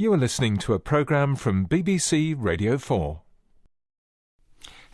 You are listening to a programme from BBC Radio 4.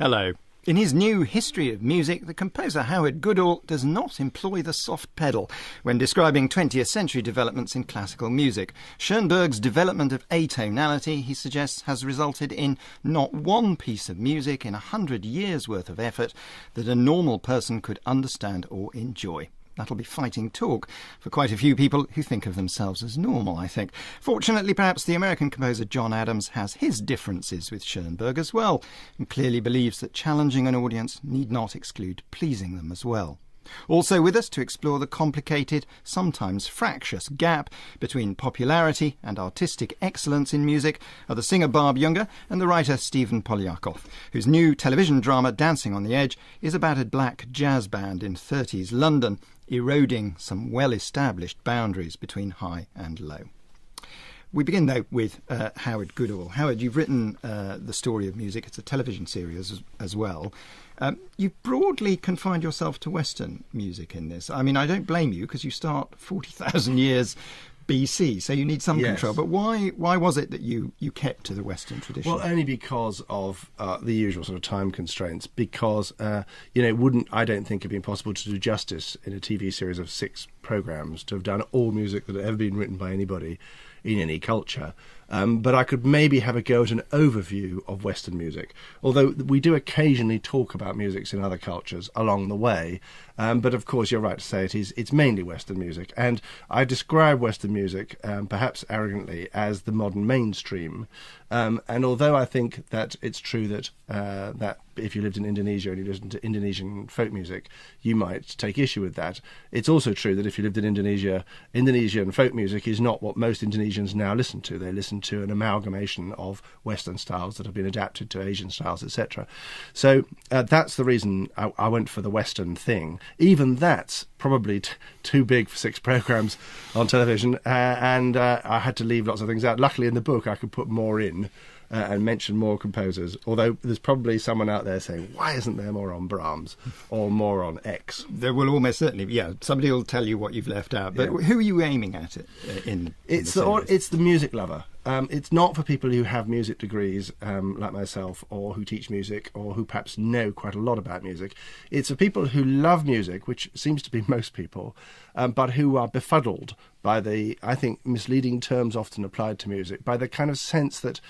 Hello. In his new History of Music, the composer Howard Goodall does not employ the soft pedal when describing 20th century developments in classical music. Schoenberg's development of atonality, he suggests, has resulted in not one piece of music in 100 years' worth of effort that a normal person could understand or enjoy. That'll be fighting talk for quite a few people who think of themselves as normal, I think. Fortunately, perhaps the American composer John Adams has his differences with Schoenberg as well, and clearly believes that challenging an audience need not exclude pleasing them as well. Also with us to explore the complicated, sometimes fractious gap between popularity and artistic excellence in music are the singer Barb and the writer Stephen Poliak, whose new television drama Dancing on the Edge is about a black jazz band in 30s London, eroding some well-established boundaries between high and low. We begin, though, with Howard Goodall. Howard, you've written The Story of Music. It's a television series as well. You've broadly confined yourself to Western music in this. I mean, I don't blame you, because you start 40,000 years BC, so you need some control. But why was it that you kept to the Western tradition? Well, only because of the usual sort of time constraints. Because it wouldn't, I don't think, have been possible to do justice in a TV series of 6 programmes to have done all music that had ever been written by anybody in any culture. But I could maybe have a go at an overview of Western music, although we do occasionally talk about musics in other cultures along the way. But of course, you're right to say it's mainly Western music. And I describe Western music, perhaps arrogantly, as the modern mainstream. And although I think that it's true that that if you lived in Indonesia and you listened to Indonesian folk music, you might take issue with that. It's also true that if you lived in Indonesia, Indonesian folk music is not what most Indonesians now listen to. They listen to an amalgamation of Western styles that have been adapted to Asian styles, etc. So that's the reason I went for the Western thing. Even that's probably too big for 6 programmes on television, and I had to leave lots of things out. Luckily, in the book, I could put more in and mention more composers, although there's probably someone out there saying, why isn't there more on Brahms or more on X? There will almost certainly be, somebody will tell you what you've left out. But who are you aiming at It's the music lover. It's not for people who have music degrees like myself, or who teach music, or who perhaps know quite a lot about music. It's for people who love music, which seems to be most people, but who are befuddled by the, I think, misleading terms often applied to music, by the kind of sense that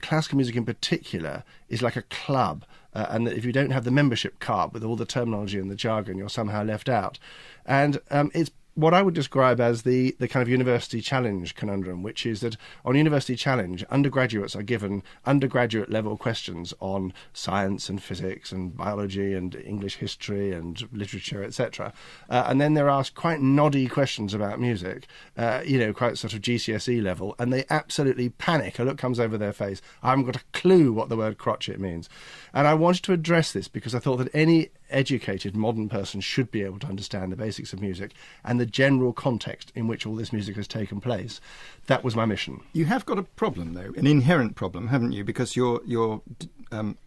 classical music in particular is like a club, and that if you don't have the membership card with all the terminology and the jargon, you're somehow left out. And it's what I would describe as the kind of University Challenge conundrum, which is that on University Challenge, undergraduates are given undergraduate level questions on science and physics and biology and English history and literature, etc. And then they're asked quite noddy questions about music, quite sort of GCSE level, and they absolutely panic. A look comes over their face. I haven't got a clue what the word crotchet means. And I wanted to address this because I thought that any educated modern person should be able to understand the basics of music and the general context in which all this music has taken place. That was my mission. You have got a problem, though, an inherent problem, haven't you? Because your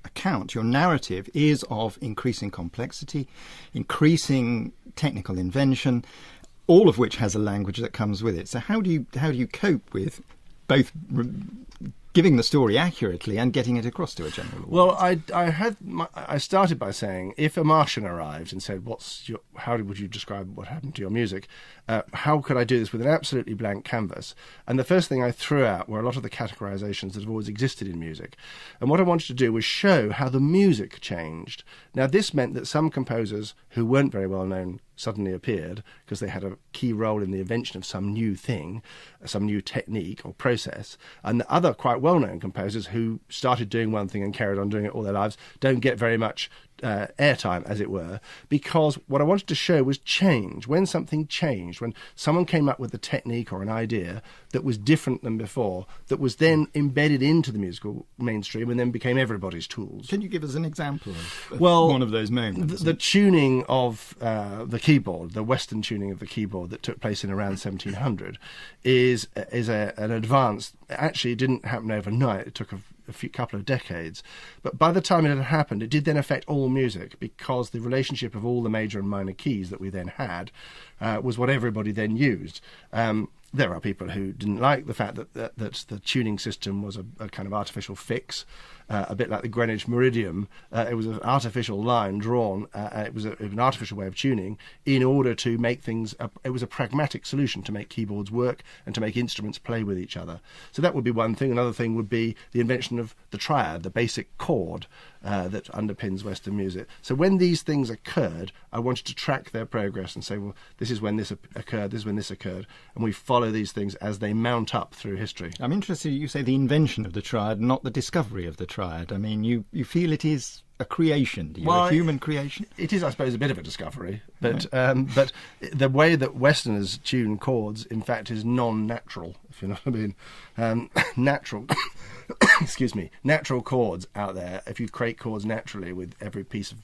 account, your narrative, is of increasing complexity, increasing technical invention, all of which has a language that comes with it. So how do you cope with both giving the story accurately and getting it across to a general audience? Well, I started by saying, if a Martian arrived and said, how would you describe what happened to your music? How could I do this with an absolutely blank canvas? And the first thing I threw out were a lot of the categorizations that have always existed in music. And what I wanted to do was show how the music changed. Now, this meant that some composers who weren't very well known suddenly appeared because they had a key role in the invention of some new thing, some new technique or process, and the other quite well-known composers who started doing one thing and carried on doing it all their lives don't get very much airtime, as it were, because what I wanted to show was change. When something changed, when someone came up with a technique or an idea that was different than before, that was then embedded into the musical mainstream and then became everybody's tools. Can you give us an example of one of those moments? The tuning of the keyboard, the Western tuning of the keyboard that took place in around 1700 is an advance. Actually, it didn't happen overnight. It took a couple of decades. But by the time it had happened, it did then affect all music, because the relationship of all the major and minor keys that we then had was what everybody then used. There are people who didn't like the fact that the tuning system was a kind of artificial fix, a bit like the Greenwich Meridian. It was an artificial line drawn. It was an artificial way of tuning in order to make things. It was a pragmatic solution to make keyboards work and to make instruments play with each other. So that would be one thing. Another thing would be the invention of the triad, the basic chord that underpins Western music. So when these things occurred, I wanted to track their progress and say, well, this is when this occurred, this is when this occurred, and we follow these things as they mount up through history. I'm interested, you say the invention of the triad, not the discovery of the triad. I mean, you feel it is a creation, do you? A human creation? It is, I suppose, a bit of a discovery, but the way that Westerners tune chords, in fact, is non-natural, if you know what I mean. Natural, excuse me, natural chords out there. If you create chords naturally with every piece of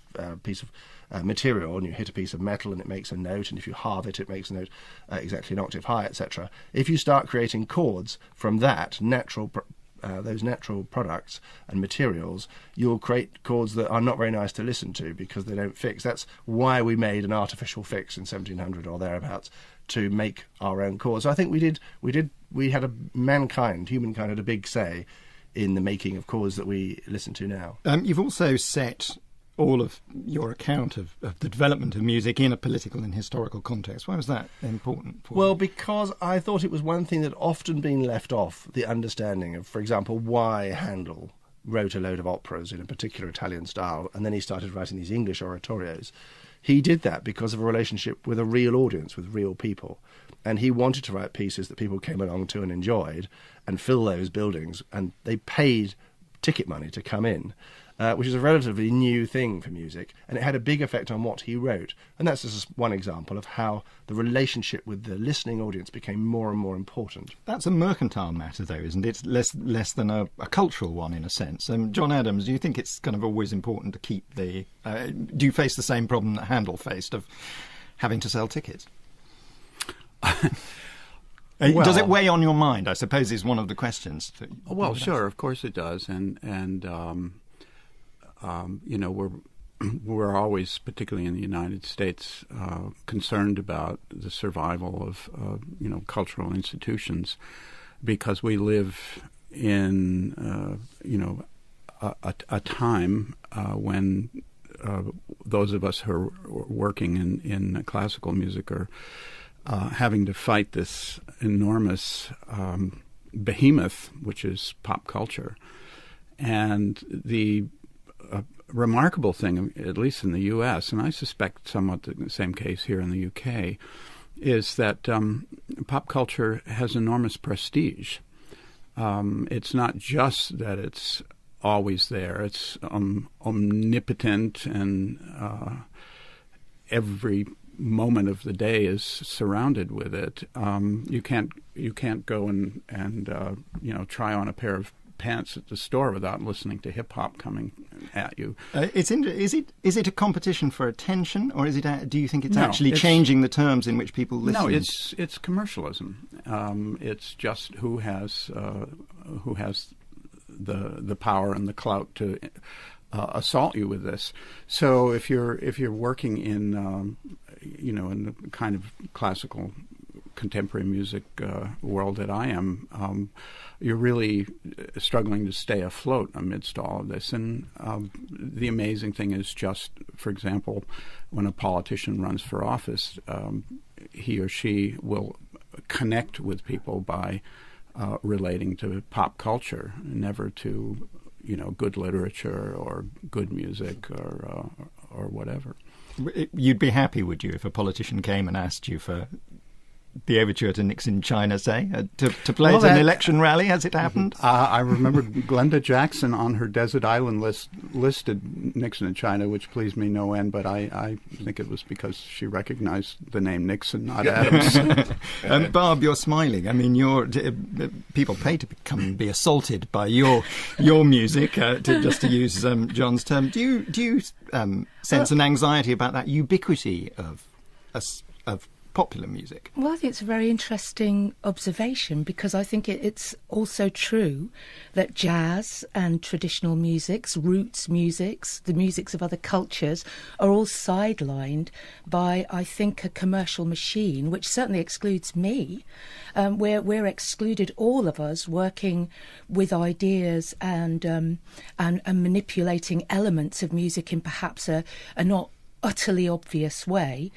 material, and you hit a piece of metal and it makes a note, and if you halve it, it makes a note exactly an octave high, etc. If you start creating chords from that those natural products and materials, you'll create chords that are not very nice to listen to because they don't fix. That's why we made an artificial fix in 1700 or thereabouts to make our own chords. So I think humankind had a big say in the making of chords that we listen to now. You've also set all of your account of the development of music in a political and historical context. Why was that important for you? Well, because I thought it was one thing that often been left off, the understanding of, for example, why Handel wrote a load of operas in a particular Italian style, and then he started writing these English oratorios. He did that because of a relationship with a real audience, with real people. And he wanted to write pieces that people came along to and enjoyed and fill those buildings, and they paid ticket money to come in. Which is a relatively new thing for music, and it had a big effect on what he wrote. And that's just one example of how the relationship with the listening audience became more and more important. That's a mercantile matter, though, isn't it? Less than a cultural one, in a sense. John Adams, do you think it's kind of always important to keep the... do you face the same problem that Handel faced of having to sell tickets? Does it weigh on your mind, I suppose, is one of the questions. Well, sure, of course it does. We're always, particularly in the United States, concerned about the survival of cultural institutions, because we live in a time when those of us who are working in classical music are having to fight this enormous behemoth, which is pop culture, and the remarkable thing, at least in the U.S., and I suspect somewhat the same case here in the U.K., is that pop culture has enormous prestige. It's not just that it's always there; it's omnipotent, and every moment of the day is surrounded with it. You can't go and try on a pair of pants at the store without listening to hip hop coming at you. Is it a competition for attention, or do you think it's actually changing the terms in which people listen? No, it's commercialism. It's just who has the power and the clout to assault you with this. So if you're working in in the kind of classical contemporary music world that I am, you're really struggling to stay afloat amidst all of this. And the amazing thing is just, for example, when a politician runs for office, he or she will connect with people by relating to pop culture, never to good literature or good music or whatever. You'd be happy, would you, if a politician came and asked you for the overture to Nixon China, say, to play at an election rally? Has it happened? I remember Glenda Jackson on her desert island list listed Nixon in China, which pleased me no end, but I think it was because she recognized the name Nixon, not Adams. Barb, you're smiling. I mean, people pay to be assaulted by your music, to use John's term. Do you sense an anxiety about that ubiquity of popular music. Well, I think it's a very interesting observation, because I think it's also true that jazz and traditional musics, roots musics, the musics of other cultures are all sidelined by, I think, a commercial machine, which certainly excludes me. We're excluded, all of us, working with ideas and manipulating elements of music in perhaps a not utterly obvious way,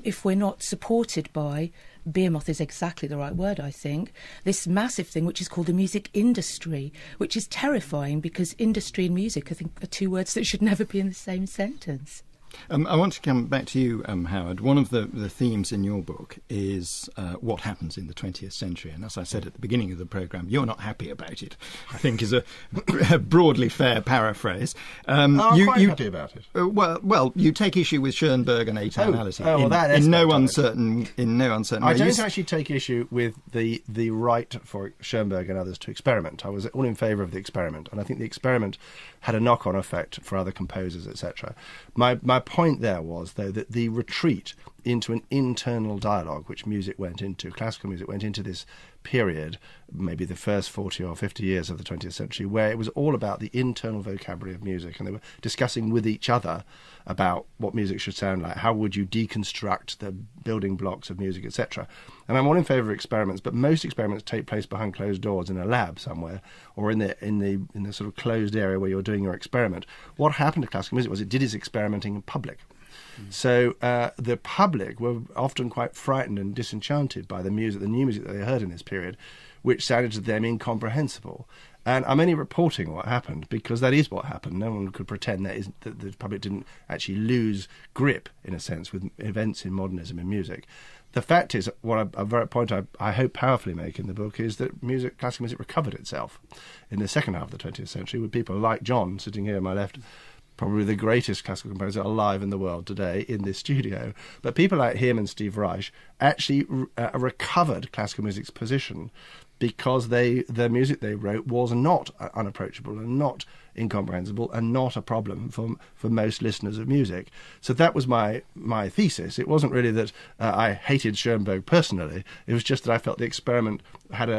if we're not supported by, behemoth is exactly the right word, I think, this massive thing which is called the music industry, which is terrifying, because industry and music, I think, are two words that should never be in the same sentence. I want to come back to you, Howard. One of the themes in your book is what happens in the 20th century. And as I said at the beginning of the programme, you're not happy about it, I think is a broadly fair paraphrase. I'm quite happy about it. Well, you take issue with Schoenberg and atonality in no uncertain way. I don't actually take issue with the right for Schoenberg and others to experiment. I was all in favour of the experiment, and I think the experiment had a knock-on effect for other composers, etc. My point there was, though, that the retreat into an internal dialogue, which music went into, classical music went into this period, maybe the first 40 or 50 years of the 20th century, where it was all about the internal vocabulary of music, and they were discussing with each other about what music should sound like, how would you deconstruct the building blocks of music, etc. And I'm all in favour of experiments, but most experiments take place behind closed doors in a lab somewhere, or in the sort of closed area where you're doing your experiment. What happened to classical music was it did its experimenting in public. So the public were often quite frightened and disenchanted by the music, the new music that they heard in this period, which sounded to them incomprehensible. And I'm only reporting what happened because that is what happened. No one could pretend that the public didn't actually lose grip, in a sense, with events in modernism in music. The fact is, a point I hope powerfully make in the book is that classical music recovered itself in the second half of the 20th century, with people like John sitting here on my left, probably the greatest classical composer alive in the world today in this studio. But people like him and Steve Reich actually recovered classical music's position because the music they wrote was not unapproachable and not incomprehensible and not a problem for most listeners of music. So that was my thesis. It wasn't really that I hated Schoenberg personally. It was just that I felt the experiment had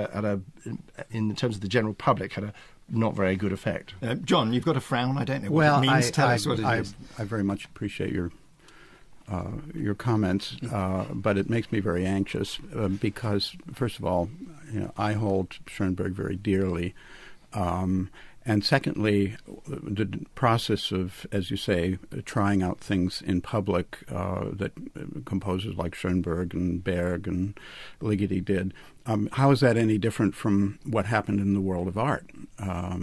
in terms of the general public, had a not very good effect. John, you've got a frown. I don't know what it means. Tell us what it is. I very much appreciate your comments, but it makes me very anxious because, first of all, I hold Schoenberg very dearly, and secondly, the process of, as you say, trying out things in public that composers like Schoenberg and Berg and Ligeti did. How is that any different from what happened in the world of art? How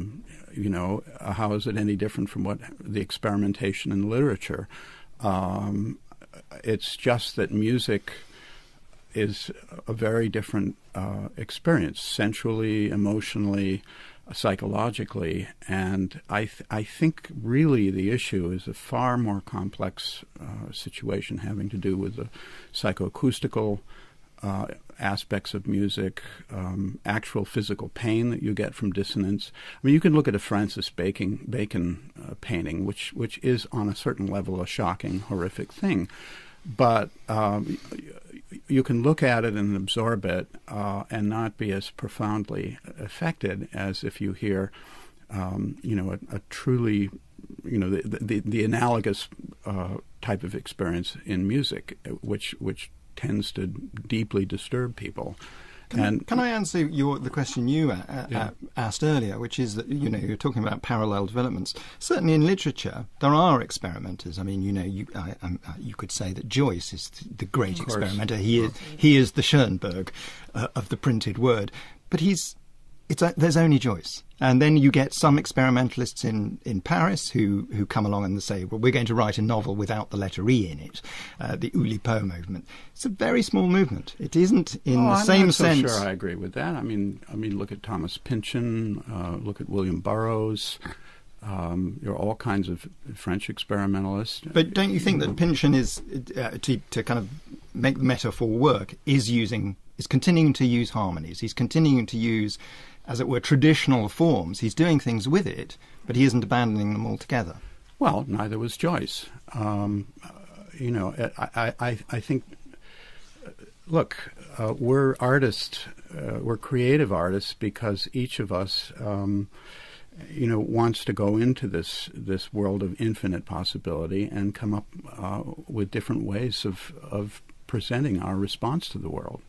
is it any different from what the experimentation in literature? It's just that music is a very different experience, sensually, emotionally, psychologically, and I think really the issue is a far more complex situation having to do with the psychoacoustical aspects of music, actual physical pain that you get from dissonance. I mean, you can look at a Francis Bacon painting, which is on a certain level a shocking, horrific thing, but you can look at it and absorb it and not be as profoundly affected as if you hear, a truly, the analogous type of experience in music, which tends to deeply disturb people. Can I answer the question you asked earlier, which is that you're talking about parallel developments. Certainly in literature, there are experimenters. I mean, you could say that Joyce is the great experimenter. He is the Schoenberg of the printed word, but there's only Joyce. And then you get some experimentalists in Paris who come along and say, well, we're going to write a novel without the letter E in it, the Oulipo movement. It's a very small movement. It isn't in the same sense. I'm not so sure I agree with that. I mean, look at Thomas Pynchon, look at William Burroughs. There are all kinds of French experimentalists. But don't you think that Pynchon is, to kind of make the metaphor work, is continuing to use harmonies. He's continuing to use, as it were, traditional forms. He's doing things with it, but he isn't abandoning them altogether. Well, neither was Joyce. I think look, we're artists, we're creative artists because each of us, wants to go into this world of infinite possibility and come up with different ways of presenting our response to the world.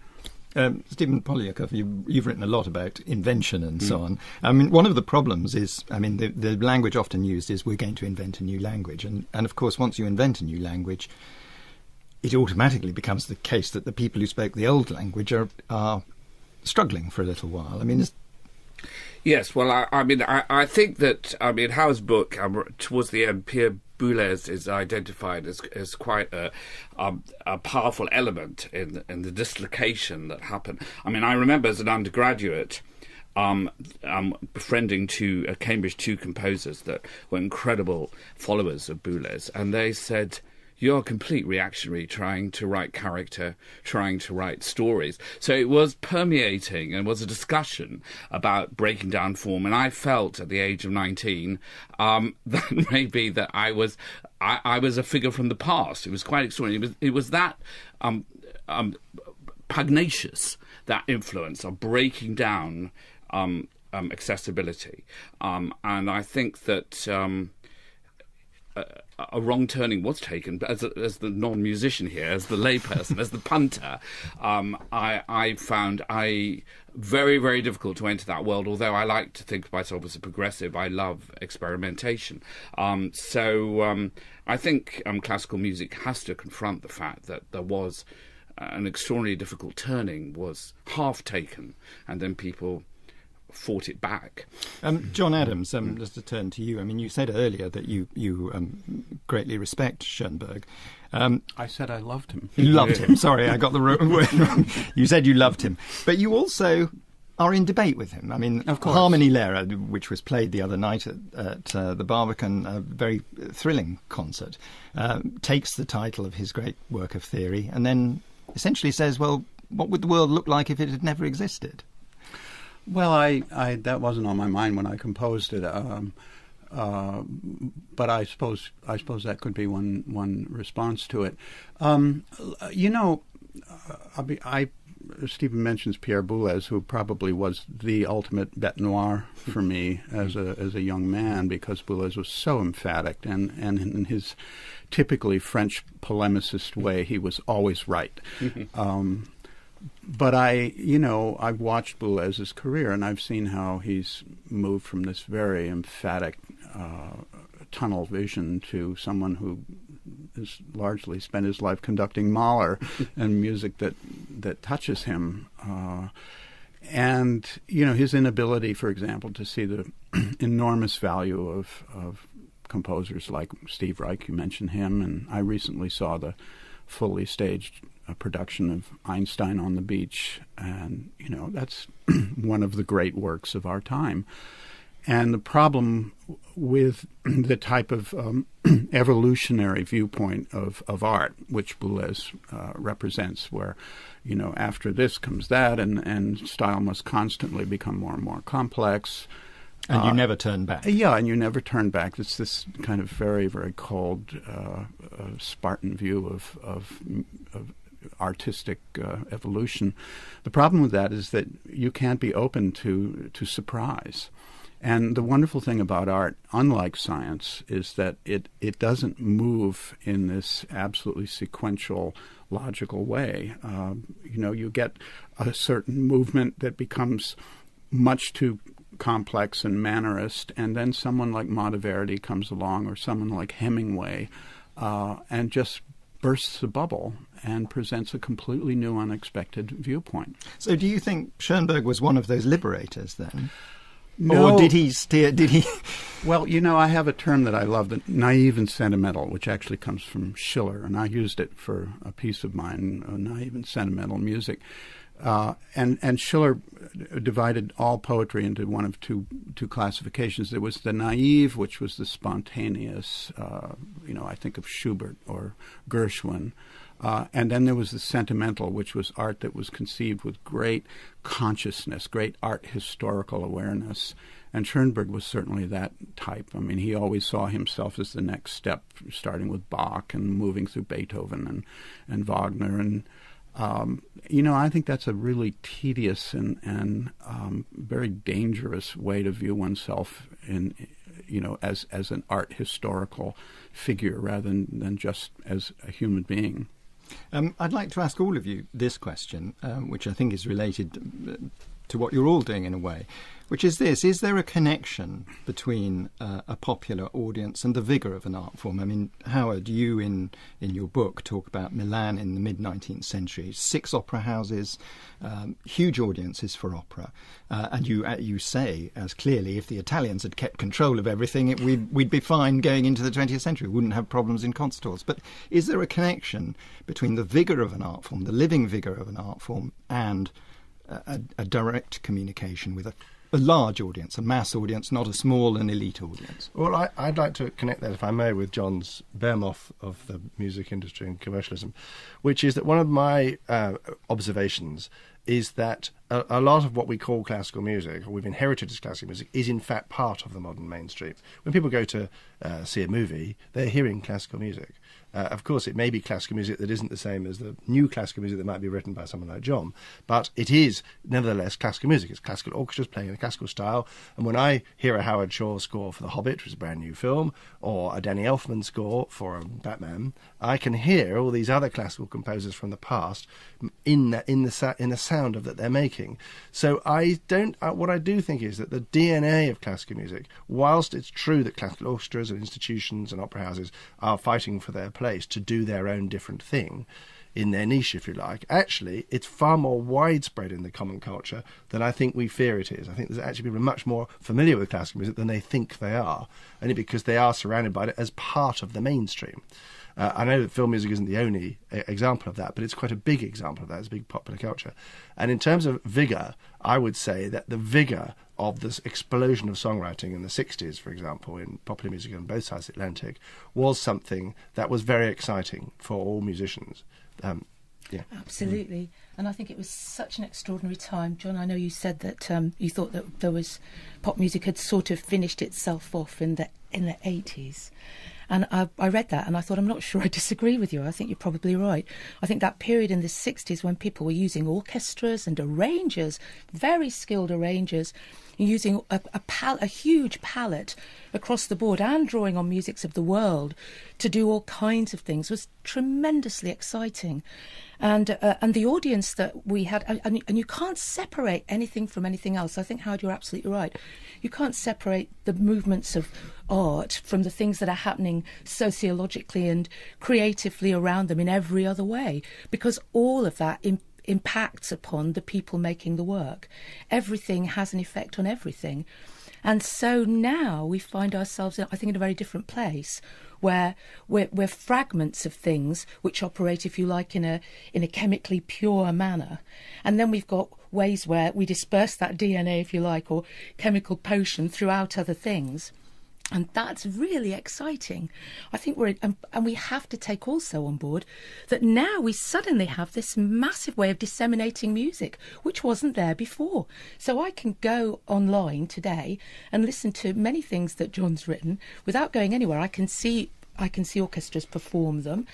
Stephen Poliak, you've written a lot about invention and so on. I mean, one of the problems is, the language often used is we're going to invent a new language. And of course, once you invent a new language, it automatically becomes the case that the people who spoke the old language are struggling for a little while. I mean, yes, well, I think that, Howard's book, towards the end, Pierre Boulez is identified as quite a powerful element in the dislocation that happened. I mean, I remember as an undergraduate befriending Cambridge two composers that were incredible followers of Boulez, and they said, "You're a complete reactionary trying to write character, trying to write stories." So it was permeating and was a discussion about breaking down form. And I felt at the age of 19 that maybe that I was a figure from the past. It was quite extraordinary. It was that pugnacious, that influence of breaking down accessibility. And I think that a wrong turning was taken, but as the non-musician here, as the layperson, as the punter, I found very, very difficult to enter that world, although I like to think of myself as a progressive. I love experimentation. So I think classical music has to confront the fact that there was an extraordinarily difficult turning, was half taken, and then people fought it back. John Adams, just to turn to you. I mean, you said earlier that you greatly respect Schoenberg. I said I loved him. You loved him. Sorry, I got the word wrong. You said you loved him. But you also are in debate with him. I mean, of course. Harmony Lehrer, which was played the other night at the Barbican, a very thrilling concert, takes the title of his great work of theory and then essentially says, well, what would the world look like if it had never existed? Well, I that wasn't on my mind when I composed it, but I suppose that could be one response to it. Stephen mentions Pierre Boulez, who probably was the ultimate bête noire for me as a young man, because Boulez was so emphatic, and in his typically French polemicist way, he was always right. But I've watched Boulez's career, and I've seen how he's moved from this very emphatic tunnel vision to someone who has largely spent his life conducting Mahler and music that touches him. And his inability, for example, to see the enormous value of composers like Steve Reich, you mentioned him, and I recently saw the fully staged production of Einstein on the Beach, and that's one of the great works of our time. And the problem with the type of evolutionary viewpoint of art, which Boulez represents, where after this comes that, and style must constantly become more and more complex. And you never turn back. Yeah, and you never turn back. It's this kind of very, very cold, Spartan view of artistic evolution. The problem with that is that you can't be open to surprise. And the wonderful thing about art, unlike science, is that it doesn't move in this absolutely sequential, logical way. You get a certain movement that becomes much too complex and mannerist, and then someone like Monteverdi comes along, or someone like Hemingway, and just bursts the bubble and presents a completely new, unexpected viewpoint. So do you think Schoenberg was one of those liberators then? No. Or did he? Well, I have a term that I love, the naive and sentimental, which actually comes from Schiller, and I used it for a piece of mine, naive and sentimental music. And Schiller divided all poetry into one of two classifications. There was the naive, which was the spontaneous, I think of Schubert or Gershwin. And then there was the sentimental, which was art that was conceived with great consciousness, great art historical awareness. And Schoenberg was certainly that type. I mean, he always saw himself as the next step, starting with Bach and moving through Beethoven and Wagner. I think that's a really tedious and very dangerous way to view oneself as an art historical figure rather than just as a human being. I'd like to ask all of you this question, which I think is related to what you're all doing in a way, which is this: is there a connection between a popular audience and the vigour of an art form? I mean, Howard, you in your book talk about Milan in the mid-19th century, 6 opera houses, huge audiences for opera, and you say as clearly, if the Italians had kept control of everything, we'd be fine going into the 20th century. We wouldn't have problems in concert halls. But is there a connection between the vigour of an art form, the living vigour of an art form, and a direct communication with a large audience, a mass audience, not a small and elite audience? Well, I'd like to connect that, if I may, with John's bear moth of the music industry and commercialism, which is that one of my observations is that a lot of what we call classical music, or we've inherited as classical music, is in fact part of the modern mainstream. When people go to see a movie, they're hearing classical music. Of course, it may be classical music that isn't the same as the new classical music that might be written by someone like John, but it is nevertheless classical music. It's classical orchestras playing in a classical style. And when I hear a Howard Shore score for The Hobbit, which is a brand new film, or a Danny Elfman score for Batman, I can hear all these other classical composers from the past in the sound of that they're making. So what I do think is that the DNA of classical music, whilst it's true that classical orchestras and institutions and opera houses are fighting for their place to do their own different thing in their niche, if you like, actually it's far more widespread in the common culture than I think we fear it is. I think there's actually people much more familiar with classical music than they think they are, only because they are surrounded by it as part of the mainstream. I know that film music isn't the only example of that, but it's quite a big example of that. It's a big popular culture. And in terms of vigour, I would say that the vigour of this explosion of songwriting in the 60s, for example, in popular music on both sides of the Atlantic, was something that was very exciting for all musicians. Yeah. Absolutely. And I think it was such an extraordinary time. John, I know you said that you thought that pop music had sort of finished itself off in the 80s. And I read that and I thought, I'm not sure I disagree with you. I think you're probably right. I think that period in the 60s when people were using orchestras and arrangers, very skilled arrangers, using a huge palette across the board and drawing on musics of the world to do all kinds of things was tremendously exciting. And the audience that we had, and you can't separate anything from anything else. I think, Howard, you're absolutely right. You can't separate the movements of art from the things that are happening sociologically and creatively around them in every other way, because all of that impacts upon the people making the work. Everything has an effect on everything. And so now we find ourselves, I think, in a very different place where we're fragments of things which operate, if you like, in a chemically pure manner. And then we've got ways where we disperse that DNA, if you like, or chemical potion throughout other things. And that's really exciting. I think and we have to take also on board that now we suddenly have this massive way of disseminating music, which wasn't there before. So I can go online today and listen to many things that John's written without going anywhere. I can see orchestras perform them.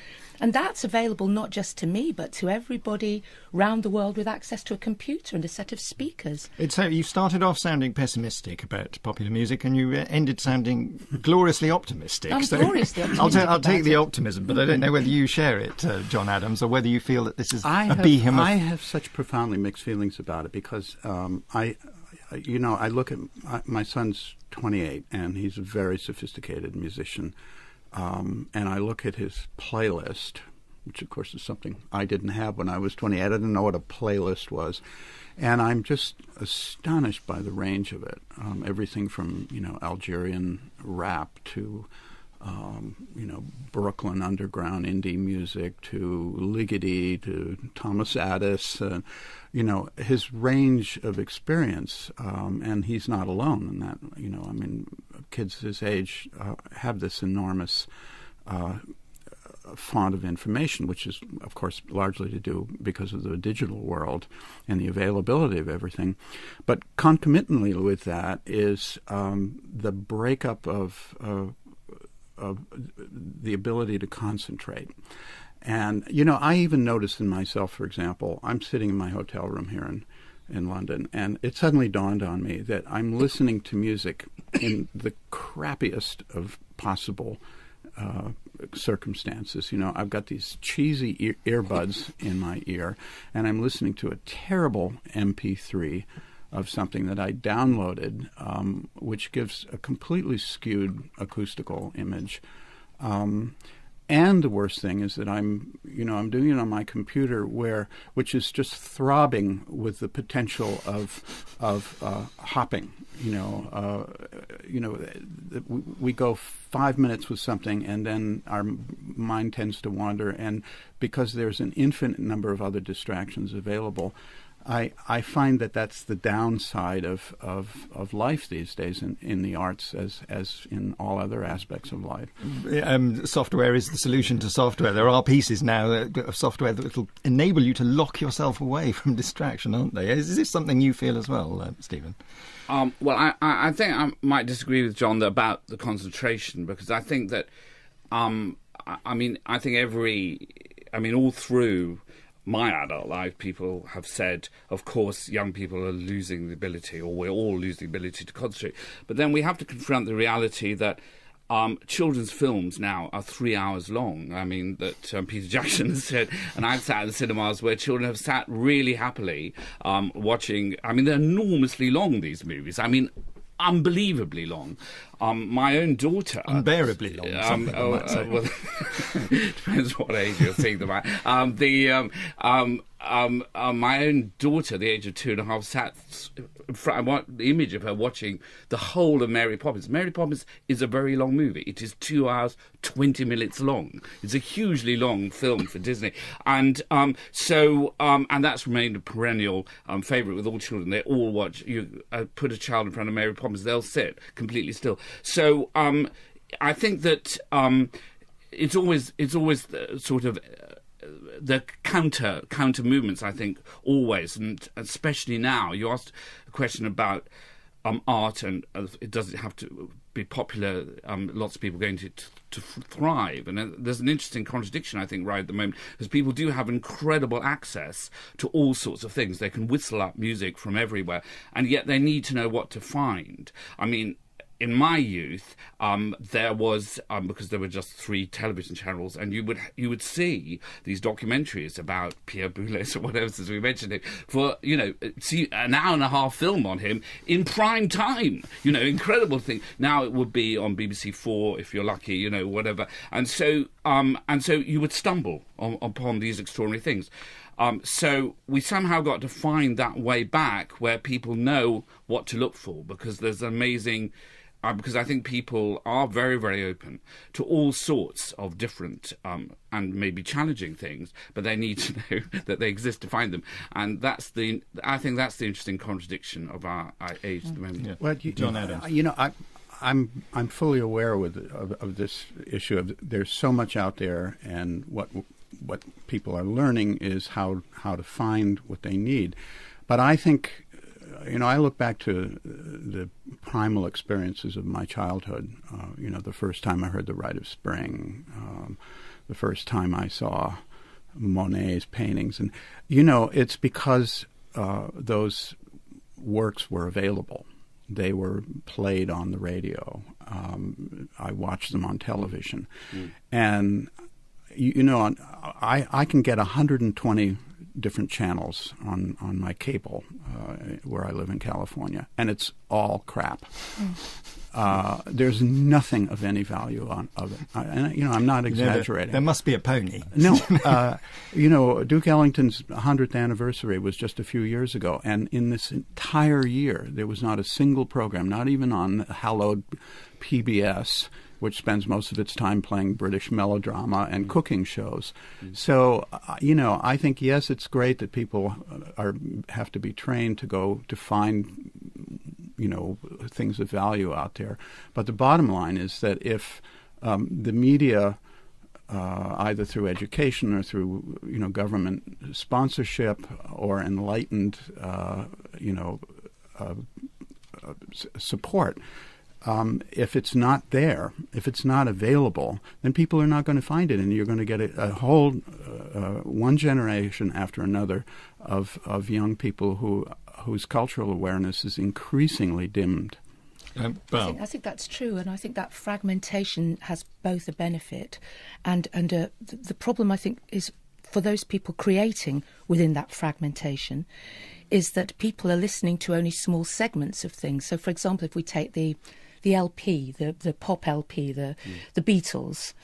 And that's available not just to me, but to everybody round the world with access to a computer and a set of speakers. So you started off sounding pessimistic about popular music and you ended sounding gloriously optimistic. I'm gloriously optimistic. I'll take the optimism, but I don't know whether you share it, John Adams, or whether you feel that this is a behemoth. I have such profoundly mixed feelings about it because I look at my son's 28 and he's a very sophisticated musician. And I look at his playlist, which of course is something I didn't have when I was 20. I didn't know what a playlist was. And I'm just astonished by the range of it. Everything from, Algerian rap to, Brooklyn underground indie music to Ligeti to Thomas Addis, his range of experience. And he's not alone in that, kids his age have this enormous font of information, which is, of course, largely to do because of the digital world and the availability of everything. But concomitantly with that is the breakup of the ability to concentrate. And, you know, I even noticed in myself, for example, I'm sitting in my hotel room here in London, and it suddenly dawned on me that I'm listening to music in the crappiest of possible circumstances. You know, I've got these cheesy earbuds in my ear, and I'm listening to a terrible MP3 of something that I downloaded, which gives a completely skewed acoustical image. And the worst thing is that I'm doing it on my computer, which is just throbbing with the potential of hopping. We go 5 minutes with something, and then our mind tends to wander. And because there's an infinite number of other distractions available, I find that that's the downside of life these days in the arts, as in all other aspects of life. Software is the solution to software. There are pieces now of software that will enable you to lock yourself away from distraction, aren't they? Is this something you feel as well, Stephen? Well, I think I might disagree with John about the concentration, because I think that, I think all through my adult life, people have said, of course, young people are losing the ability, or we're all losing the ability to concentrate. But then we have to confront the reality that children's films now are 3 hours long. I mean, that Peter Jackson has said, and I've sat in the cinemas where children have sat really happily watching. I mean, they're enormously long, these movies. I mean, unbelievably long. My own daughter... Unbearably long, some people might say. Well, depends what age you're seeing them at. My own daughter, the age of 2.5, sat... I want the image of her watching the whole of Mary Poppins. Mary Poppins is a very long movie. It is 2 hours, 20 minutes long. It's a hugely long film for Disney. And and that's remained a perennial favourite with all children. They all watch. You put a child in front of Mary Poppins, they'll sit completely still. So I think that it's always sort of the counter movements, I think, always, and especially now. You asked a question about art, and it doesn't have to be popular. Lots of people are going to thrive, and there's an interesting contradiction, I think, right at the moment, because people do have incredible access to all sorts of things. They can whistle up music from everywhere, and yet they need to know what to find. I mean, in my youth, there was because there were just 3 television channels, and you would see these documentaries about Pierre Boulez or whatever, as we mentioned it, for see an hour and a half film on him in prime time. Incredible thing. Now it would be on BBC 4 if you're lucky, whatever. And so you would stumble upon these extraordinary things. So we somehow got to find that way back where people know what to look for, because there's amazing. Because I think people are very, very open to all sorts of different and maybe challenging things, but they need to know that they exist to find them. And I think that's the interesting contradiction of our age at the moment. Yeah. Well, John Adams. I'm fully aware of this issue. There's so much out there, and what people are learning is how to find what they need. But I think, I look back to the primal experiences of my childhood. The first time I heard The Rite of Spring, the first time I saw Monet's paintings. And, it's because those works were available. They were played on the radio. I watched them on television. And, I can get 120 different channels on my cable where I live in California, and it's all crap. There's nothing of any value of it. I'm not exaggerating. There must be a pony. No. Duke Ellington's 100th anniversary was just a few years ago, and in this entire year, there was not a single program, not even on the hallowed PBS, which spends most of its time playing British melodrama and cooking shows. So, I think, yes, it's great that people have to be trained to go to find, things of value out there. But the bottom line is that if the media, either through education or through, government sponsorship or enlightened, support, if it's not there, if it's not available, then people are not going to find it, and you're going to get a whole one generation after another of young people whose cultural awareness is increasingly dimmed. I think that's true, and I think that fragmentation has both a benefit and the problem, I think, is for those people creating within that fragmentation is that people are listening to only small segments of things. So, for example, if we take the LP, the pop LP, the Beatles,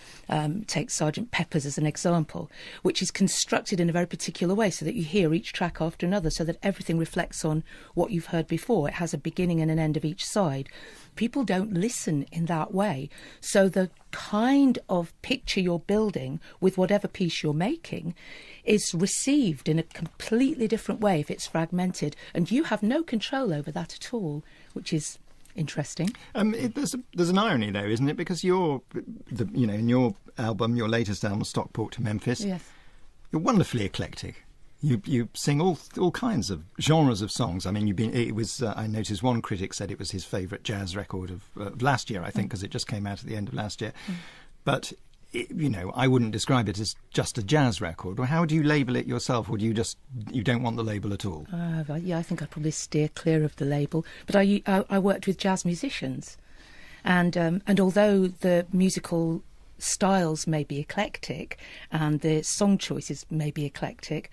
take Sgt. Pepper's as an example, which is constructed in a very particular way so that you hear each track after another, so that everything reflects on what you've heard before. It has a beginning and an end of each side. People don't listen in that way. So the kind of picture you're building with whatever piece you're making is received in a completely different way if it's fragmented, and you have no control over that at all, which is interesting. There's an irony, though, isn't it? Because in your album, your latest album, Stockport to Memphis, yes, you're wonderfully eclectic. You sing all kinds of genres of songs. I mean, I noticed one critic said it was his favourite jazz record of last year, I think, because it just came out at the end of last year. But I wouldn't describe it as just a jazz record. Or how do you label it yourself, or do you don't want the label at all? I think I'd probably steer clear of the label. But I worked with jazz musicians, and although the musical styles may be eclectic and the song choices may be eclectic,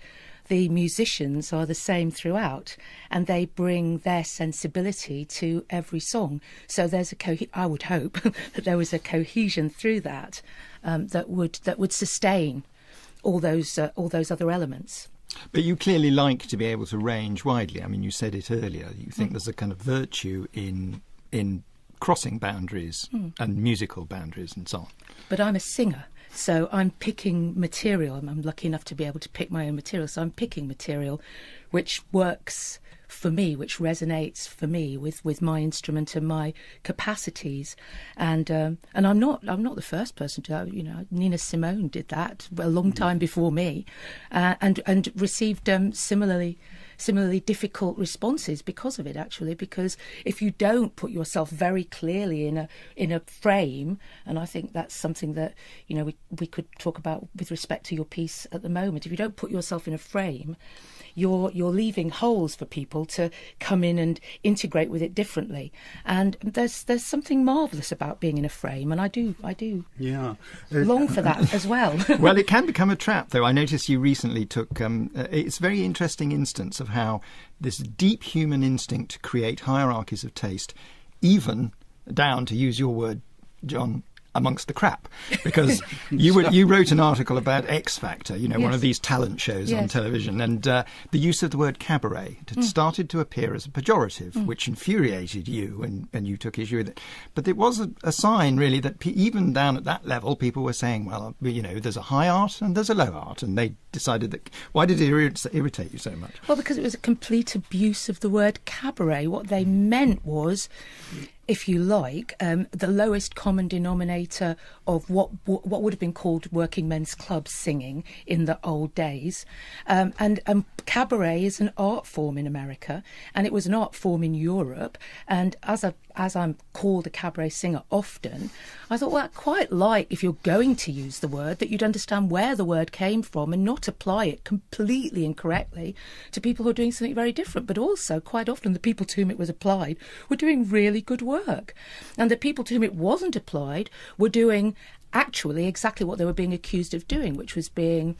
the musicians are the same throughout, and they bring their sensibility to every song. So there's I would hope that there was a cohesion through that that would sustain all those other elements. But you clearly like to be able to range widely. I mean, you said it earlier. You think there's a kind of virtue in crossing boundaries and musical boundaries and so on. But I'm a singer. So I'm picking material. I'm lucky enough to be able to pick my own material. So I'm picking material which works for me, which resonates for me with my instrument and my capacities. And I'm not the first person to do that. Nina Simone did that a long time before me, and received similarly difficult responses because of it, actually, because if you don't put yourself very clearly in a frame, and I think that's something that we could talk about with respect to your piece at the moment, if you don't put yourself in a frame, you're leaving holes for people to come in and integrate with it differently. And there's something marvellous about being in a frame, and I do long for that as well. Well, it can become a trap, though. I noticed you recently took it's a very interesting instance of how this deep human instinct to create hierarchies of taste, even down, to use your word, John, amongst the crap, because you wrote an article about X Factor, Yes. one of these talent shows on television, and the use of the word cabaret had started to appear as a pejorative, which infuriated you, and you took issue with it. But it was a sign, really, that even down at that level, people were saying, well, there's a high art and there's a low art, and they decided that. Why did it irritate you so much? Well, because it was a complete abuse of the word cabaret. What they meant was, if you like, the lowest common denominator of what would have been called working men's club singing in the old days. And cabaret is an art form in America, and it was an art form in Europe. And as I'm called a cabaret singer often, I thought, well, I quite like, if you're going to use the word, that you'd understand where the word came from and not apply it completely incorrectly to people who are doing something very different. But also, quite often, the people to whom it was applied were doing really good work. And the people to whom it wasn't applied were doing actually exactly what they were being accused of doing, which was being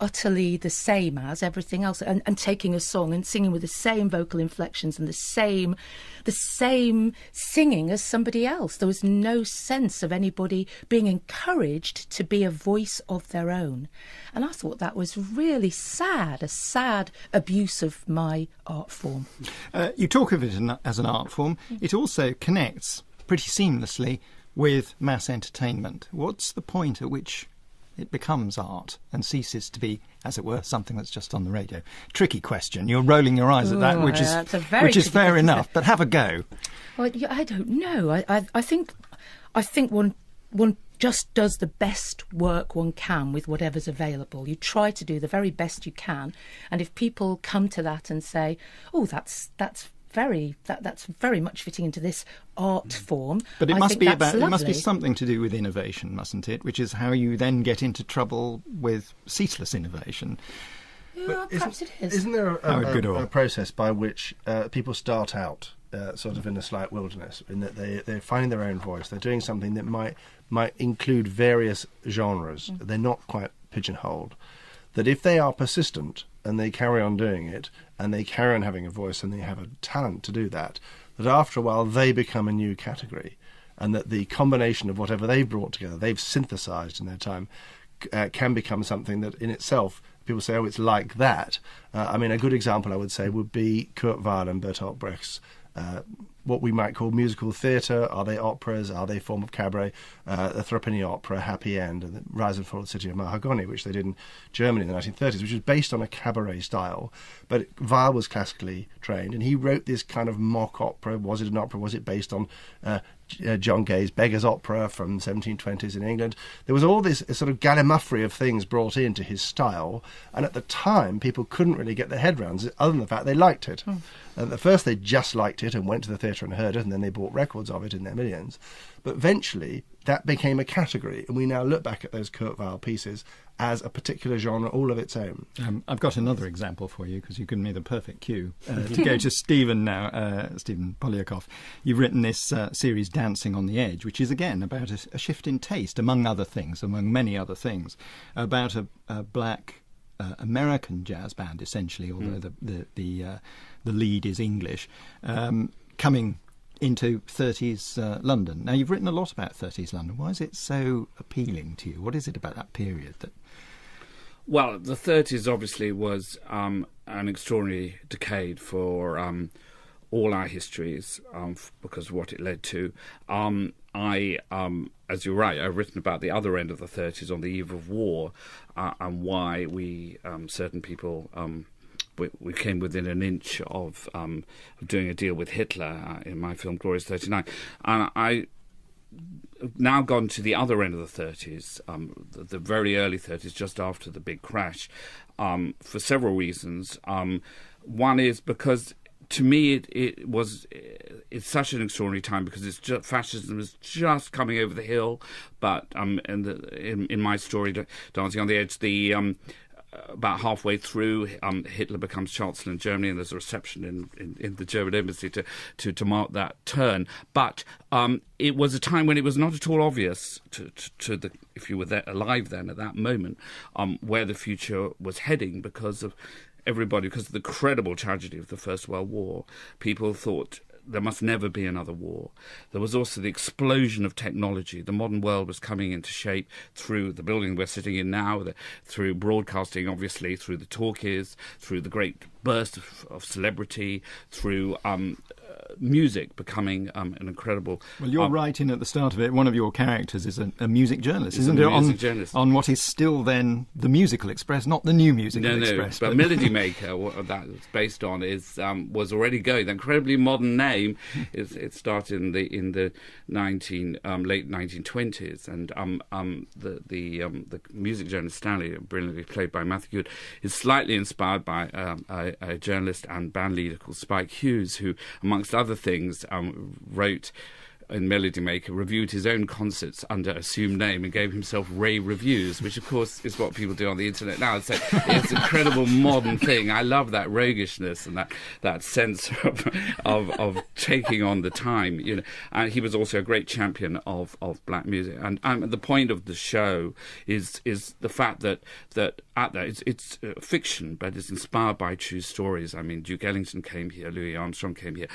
utterly the same as everything else, and taking a song and singing with the same vocal inflections and the same singing as somebody else. There was no sense of anybody being encouraged to be a voice of their own. And I thought that was really sad, a sad abuse of my art form. You talk of it as an art form. It also connects pretty seamlessly with mass entertainment. What's the point at which it becomes art and ceases to be, as it were, something that's just on the radio? Tricky question. You're rolling your eyes at that, which is fair enough. But have a go. Well, I don't know. I think one just does the best work one can with whatever's available. You try to do the very best you can, and if people come to that and say, "Oh, that's that's very much fitting into this art form. But it I must think be that's it must be lovely. something to do with innovation, mustn't it? Which is how you then get into trouble with ceaseless innovation. Yeah, perhaps it is. Isn't there Howard Goodall. a process by which people start out sort of in a slight wilderness, in that they're finding their own voice, they're doing something that might include various genres, they're not quite pigeonholed, that if they are persistent and they carry on doing it and they carry on having a voice and they have a talent to do that, that after a while they become a new category, and that the combination of whatever they've brought together, they've synthesized in their time, can become something that in itself people say, oh, it's like that. I mean, a good example I would say would be Kurt Weill and Bertolt Brecht's what we might call musical theatre. Are they operas? Are they a form of cabaret? The Threepenny Opera, Happy End, and the Rise and Fall of the City of Mahagoni, which they did in Germany in the 1930s, which was based on a cabaret style. But Weill was classically trained, and he wrote this kind of mock opera. Was it an opera? Was it based on John Gay's Beggar's Opera from the 1720s in England? There was all this sort of gallimaufry of things brought into his style, and at the time people couldn't really get their head around it, other than the fact they liked it. At first they just liked it and went to the theatre and heard it, and then they bought records of it in their millions. But eventually that became a category, and we now look back at those Kurt Weill pieces as a particular genre all of its own. I've got another example for you, because you've given me the perfect cue to go to Stephen now. Stephen Poliak. You've written this series Dancing on the Edge, which is again about a shift in taste, among many other things, about a black American jazz band, essentially, although the lead is English, coming into 30s London. Now, you've written a lot about 30s London. Why is it so appealing to you? What is it about that period that... Well, the 30s obviously was an extraordinary decade for all our histories because of what it led to. As you're right, I've written about the other end of the 30s on the eve of war and why we, certain people... We came within an inch of doing a deal with Hitler in my film Glorious 39. And I now gone to the other end of the 30s, the very early 30s, just after the big crash, for several reasons. One is because, to me, it's such an extraordinary time because fascism is just coming over the hill. But in my story, Dancing on the Edge, about halfway through, Hitler becomes Chancellor in Germany, and there's a reception in the German embassy to mark that turn. But it was a time when it was not at all obvious to the, if you were alive then at that moment, where the future was heading because of the credible tragedy of the First World War. People thought there must never be another war. There was also the explosion of technology. The modern world was coming into shape through the building we're sitting in now, through broadcasting, obviously, through the talkies, through the great burst of celebrity, through music becoming an incredible... Well, you're writing at the start of it, one of your characters is a music journalist, isn't it? Music journalist. On what is still then the Musical Express, not the new Musical Express. But Melody Maker, what that was based on, was already going. The incredibly modern name, it started in the late 1920s, and the music journalist Stanley, brilliantly played by Matthew Good, is slightly inspired by a journalist and band leader called Spike Hughes, who, amongst other things, wrote in Melody Maker, reviewed his own concerts under assumed name and gave himself Ray Reviews, which of course is what people do on the internet now. So it's an incredible modern thing. I love that roguishness and that sense of taking on the time. You know, and he was also a great champion of black music. And the point of the show is the fact that it's fiction, but it's inspired by true stories. I mean, Duke Ellington came here, Louis Armstrong came here.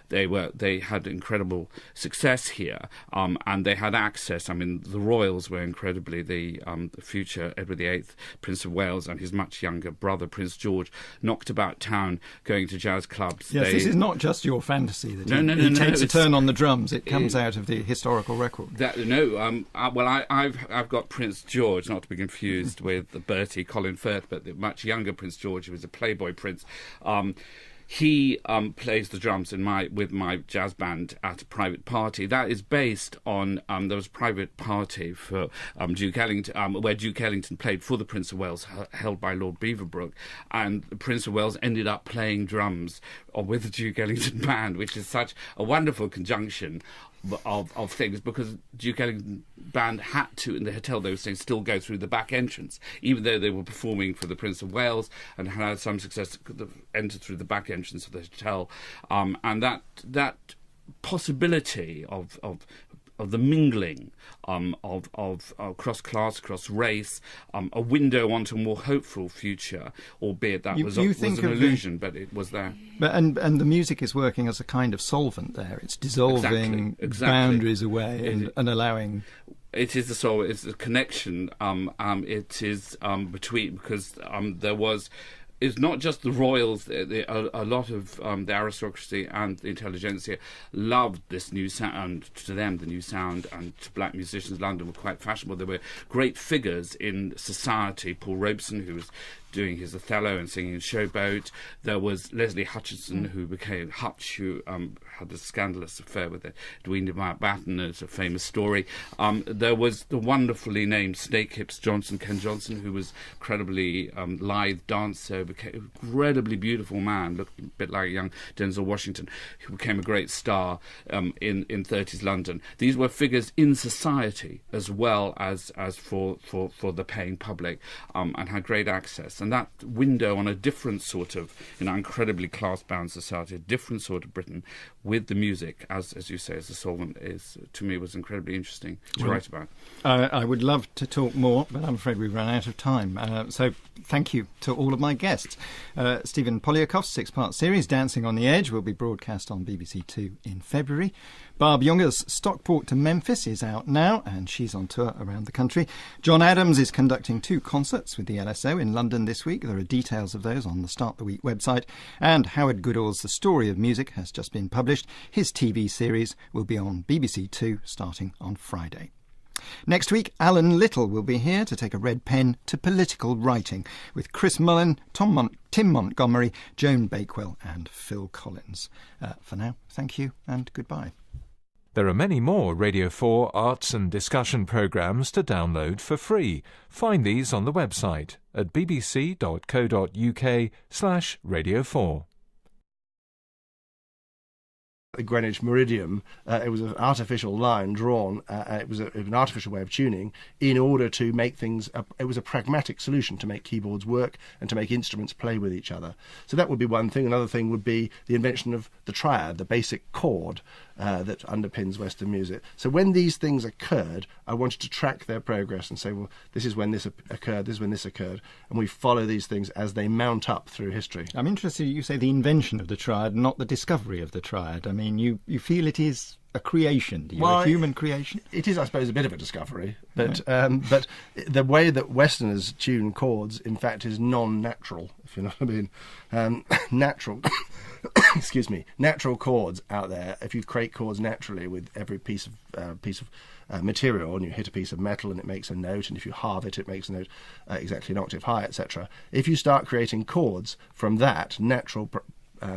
They had incredible success here, and they had access. I mean, the royals were incredibly the future Edward VIII, Prince of Wales, and his much younger brother Prince George knocked about town going to jazz clubs. Yes, this is not just your fantasy. He takes a turn on the drums. It comes out of the historical record. I've got Prince George, not to be confused with the Bertie Colin Firth, but the much younger Prince George, who was a Playboy prince. he plays the drums with my jazz band at a private party. That is based on there was a private party for Duke Ellington, where Duke Ellington played for the Prince of Wales, held by Lord Beaverbrook, and the Prince of Wales ended up playing drums with the Duke Ellington band, which is such a wonderful conjunction of things, because Duke Ellington band had to, in the hotel they were staying, still go through the back entrance, even though they were performing for the Prince of Wales and had some success, could enter through the back entrance of the hotel, and that possibility of the mingling of cross class, cross race, a window onto a more hopeful future, albeit that was an illusion, but it was there. But and the music is working as a kind of solvent there. It's dissolving exactly. boundaries away and allowing. It is the soul. It's the connection. It is between, because there was. It's not just the royals. A lot of the aristocracy and the intelligentsia loved this new sound. To them, the new sound, and to black musicians, London were quite fashionable. There were great figures in society. Paul Robeson, who was doing his Othello and singing in Showboat. There was Leslie Hutchinson, who became Hutch, who had a scandalous affair with Edwina Mountbatten. It's a famous story. There was the wonderfully named Snake Hips Johnson, Ken Johnson, who was incredibly lithe dancer, became an incredibly beautiful man, looked a bit like a young Denzel Washington, who became a great star in 30s London. These were figures in society as well as for the paying public, and had great access. And that window on a different sort of, incredibly class-bound society, a different sort of Britain, with the music, as you say, as a solvent, to me was incredibly interesting to write about. I would love to talk more, but I'm afraid we've run out of time. So thank you to all of my guests. Stephen Poliakov's 6-part series, Dancing on the Edge, will be broadcast on BBC Two in February. Barb Younger's Stockport to Memphis is out now, and she's on tour around the country. John Adams is conducting 2 concerts with the LSO in London this week. There are details of those on the Start the Week website. And Howard Goodall's The Story of Music has just been published. His TV series will be on BBC Two starting on Friday. Next week, Alan Little will be here to take a red pen to political writing with Chris Mullen, Tim Montgomery, Joan Bakewell and Phil Collins. For now, thank you and goodbye. There are many more Radio 4 arts and discussion programmes to download for free. Find these on the website at bbc.co.uk/Radio 4. The Greenwich Meridian, it was an artificial line drawn, it was an artificial way of tuning in order to make things, it was a pragmatic solution to make keyboards work and to make instruments play with each other. So that would be one thing. Another thing would be the invention of the triad, the basic chord that underpins Western music. So when these things occurred, I wanted to track their progress and say, well, this is when this occurred, this is when this occurred, and we follow these things as they mount up through history. I'm interested, you say the invention of the triad, not the discovery of the triad. I mean, you feel it is a creation, do you? A human creation? It is, I suppose, a bit of a discovery, but but the way that Westerners tune chords, in fact, is non-natural, if you know what I mean. Natural, excuse me, natural chords out there. If you create chords naturally with every piece of material, and you hit a piece of metal and it makes a note, and if you halve it, it makes a note exactly an octave high, etc. If you start creating chords from that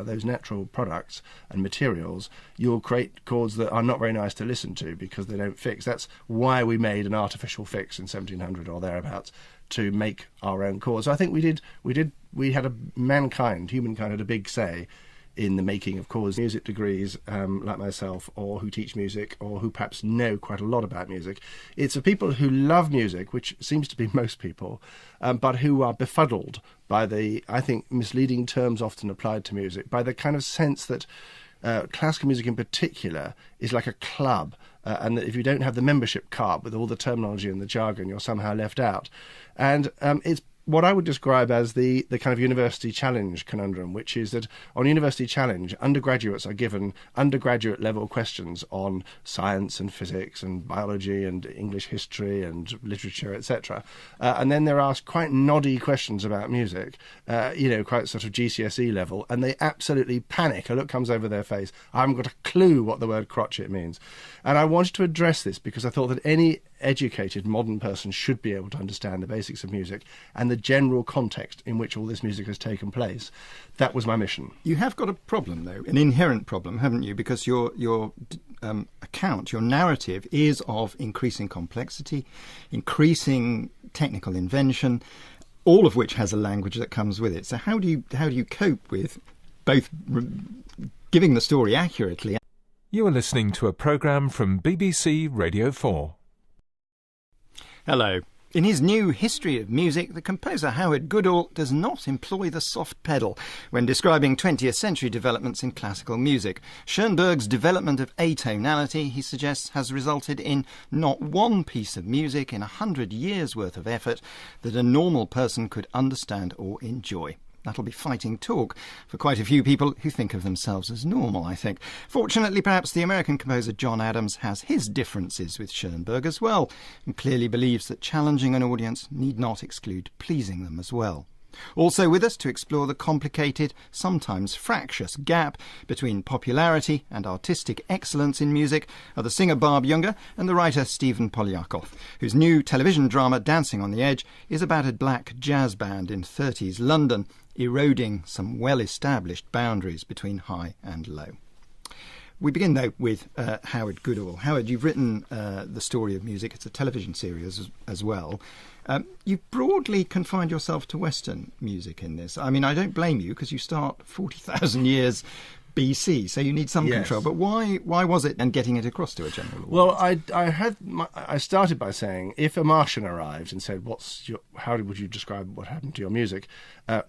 those natural products and materials, you'll create chords that are not very nice to listen to because they don't fix. That's why we made an artificial fix in 1700 or thereabouts to make our own chords. So I think humankind had a big say in the making of chords. Music degrees, like myself, or who teach music, or who perhaps know quite a lot about music. It's for people who love music, which seems to be most people, but who are befuddled by the, I think, misleading terms often applied to music, by the kind of sense that classical music in particular is like a club, and that if you don't have the membership card with all the terminology and the jargon, you're somehow left out. And it's what I would describe as the kind of university challenge conundrum, which is that on University Challenge, undergraduates are given undergraduate level questions on science and physics and biology and English history and literature, etc. And then they're asked quite noddy questions about music, quite sort of GCSE level, and they absolutely panic. A look comes over their face. I haven't got a clue what the word crotchet means. And I wanted to address this because I thought that any educated modern person should be able to understand the basics of music and the general context in which all this music has taken place. That was my mission. You have got a problem, though, an inherent problem, haven't you? Because your account, your narrative, is of increasing complexity, increasing technical invention, all of which has a language that comes with it. So how do you cope with both giving the story accurately? You are listening to a programme from BBC Radio 4. Hello. In his new History of Music, the composer Howard Goodall does not employ the soft pedal when describing 20th century developments in classical music. Schoenberg's development of atonality, he suggests, has resulted in not one piece of music in 100 years' worth of effort that a normal person could understand or enjoy. That'll be fighting talk for quite a few people who think of themselves as normal, I think. Fortunately, perhaps the American composer John Adams has his differences with Schoenberg as well, and clearly believes that challenging an audience need not exclude pleasing them as well. Also with us to explore the complicated, sometimes fractious gap between popularity and artistic excellence in music are the singer Barb and the writer Stephen Poliak, whose new television drama Dancing on the Edge is about a black jazz band in 30s London, eroding some well-established boundaries between high and low. We begin, though, with Howard Goodall. Howard, you've written The Story of Music. It's a television series as well. You've broadly confined yourself to Western music in this. I mean, I don't blame you, because you start 40,000 years BC, so you need some control. But why was it and getting it across to a general audience? Well, I started by saying, if a Martian arrived and said, how would you describe what happened to your music?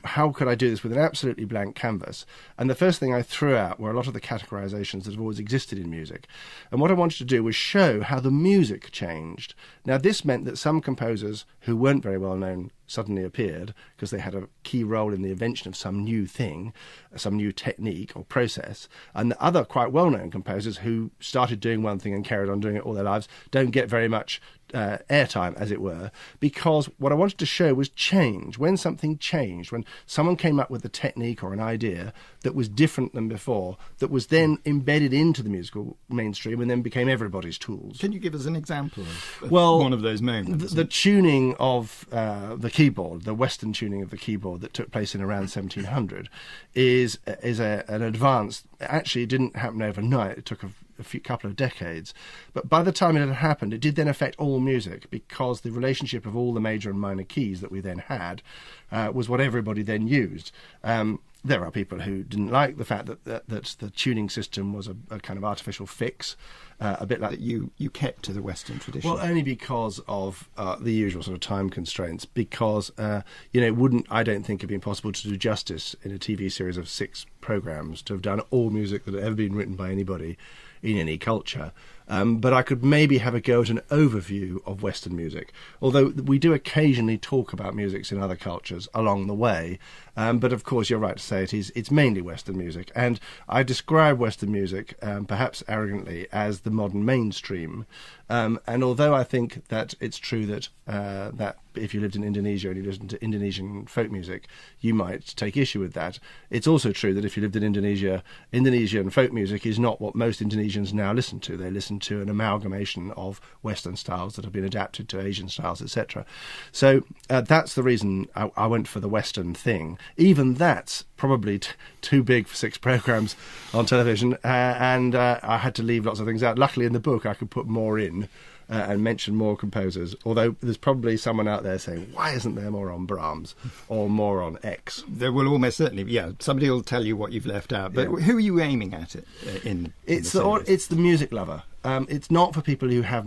How could I do this with an absolutely blank canvas? And the first thing I threw out were a lot of the categorizations that have always existed in music. And what I wanted to do was show how the music changed. Now, this meant that some composers who weren't very well known suddenly appeared because they had a key role in the invention of some new thing, some new technique or process, and the other quite well-known composers who started doing one thing and carried on doing it all their lives don't get very much airtime, as it were, because what I wanted to show was change. When something changed, when someone came up with a technique or an idea that was different than before, that was then embedded into the musical mainstream and then became everybody's tools. Can you give us an example of one of those moments? The tuning of the keyboard, the Western tuning of the keyboard that took place in around 1700 is an advance. Actually, it didn't happen overnight. It took a couple of decades, but by the time it had happened, it did then affect all music, because the relationship of all the major and minor keys that we then had was what everybody then used. There are people who didn't like the fact that the tuning system was a kind of artificial fix, a bit like you kept to the Western tradition. Well, only because of the usual sort of time constraints. Because it wouldn't, I don't think, have been possible to do justice in a TV series of 6 programmes to have done all music that had ever been written by anybody in any culture. But I could maybe have a go at an overview of Western music, although we do occasionally talk about musics in other cultures along the way. But of course, you're right to say it's mainly Western music. And I describe Western music, perhaps arrogantly, as the modern mainstream. And although I think that it's true that if you lived in Indonesia and you listened to Indonesian folk music, you might take issue with that. It's also true that if you lived in Indonesia, Indonesian folk music is not what most Indonesians now listen to. They listen to an amalgamation of Western styles that have been adapted to Asian styles, etc. So that's the reason I went for the Western thing. Even that's probably too big for 6 programmes on television, and I had to leave lots of things out. Luckily, in the book, I could put more in and mention more composers, although there's probably someone out there saying, why isn't there more on Brahms or more on X? There will almost certainly be. Yeah, somebody will tell you what you've left out. But who are you aiming at in it's the series? It's the music lover. It's not for people who have